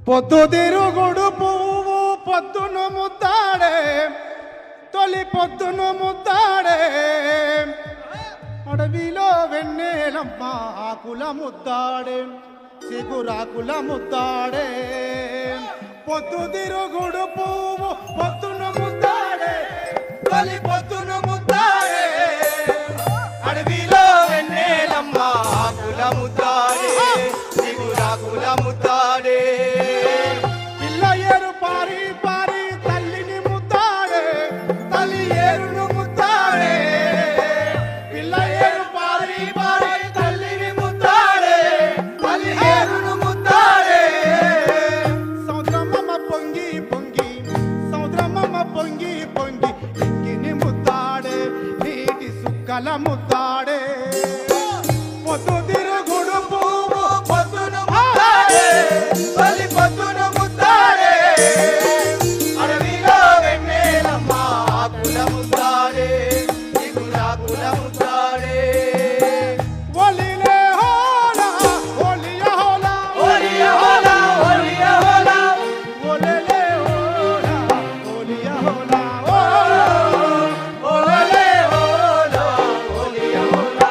పొద్దుతిరుగుడు పువ్వు పొద్దును ముద్దాడే తొలి పొద్దును ముద్దాడే అడవిలో వెన్నెలమ్మ ఆకుల ముద్దాడే సిగురాకుల ముద్దాడే పొద్దుతిరుగుడు పువ్వు పొద్దును ముద్దాడే తొలి పొద్దును ముద్దాడే అడవిలో వెన్నెలమ్మ ఆకుల ముద్దాడే సిగురాకుల ముద్దాడే పిల్ల ఏరు పారి పారి తల్లిని ముద్దాడే తల్లి ఏరును ముద్దాడే పిల్ల ఏరు పారి పారి తల్లిని ముద్దాడే తల్లి ఏరును ముద్దాడే సముద్రమ్మ పొంగి పొంగి సముద్రమ్మ పొంగి పొంగి ఇంకిని ముద్దాడే నీటి సుక్కల ముద్దాడే పొద్దు తిరుగుడు పువ్వు పొద్దును ముద్దాడే తల్లి పొద్దును ముద్దాడే అడవిలో వెన్నెలమ్మ ఆకుల ముద్దాడే సిగురాకుల ముద్దాడే ఒలిలే హోలా ఒలియ హోలా ఒలియ హోలా ఒలియ హోలా ఒలెలే హోలా ఒలియ హోలా ఒలెలే హోలా ఒలియ హోలా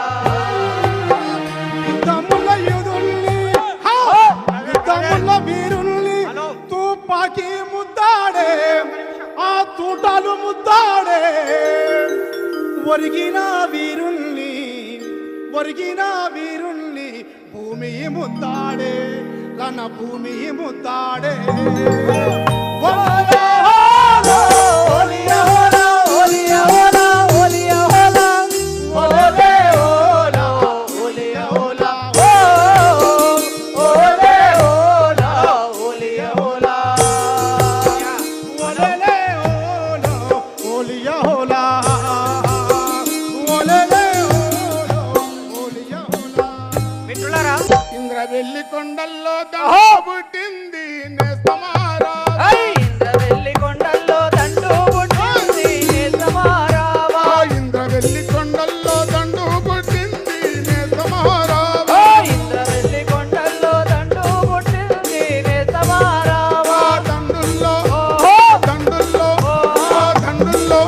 యుద్ధముల యుధుల్ని యుద్ధముల వీరుల్ని తుపాకీ ముద్దాడే ఆ తూటాలు ముద్దాడే ఒరిగిన వీరుల్ని భూమి ముద్దాడే రణ భూమి ముద్దాడే ఒలియ హోలా ఒలియ హోలా ఒలియ హోలా ఒలియ హోలా ఒలెలే హోలా ఒలియ హోలా ఒలె హోలా ఒలియ హోలా ఒలెలే హోలా ఒలియ హోలా ఒలెలే హోలా ఒలియ హోలా మిత్రులారా, ఇంద్రవెల్లి కొండల్లో దండ పుట్టింది నేస్తమారా ఇంద్రవెల్లి కొండల్లో దండు పుట్టింది నేస్తమారావా. ఇంద్రవెల్లి కొండల్లో దండు పుట్టింది నేస్తమారా ఇంద్రవెల్లి కొండల్లో దండు పుట్టింది నేస్తమారావా. దండుల్లో ఓహో దండుల్లో దండుల్లో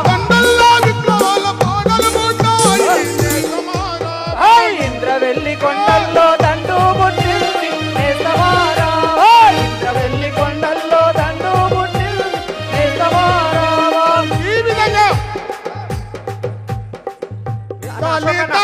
దండుల్లో విప్లవాల పాటలు పుట్టాయి నేస్తమారా ఇంద్రవెల్లి కొండల్లో దండు పుట్టింది నేస్తమారావా. ఇంద్రవెల్లి కొండల్లో దండు పుట్టింది నేస్తమారావా. ఈ విధంగా అశోకన్న.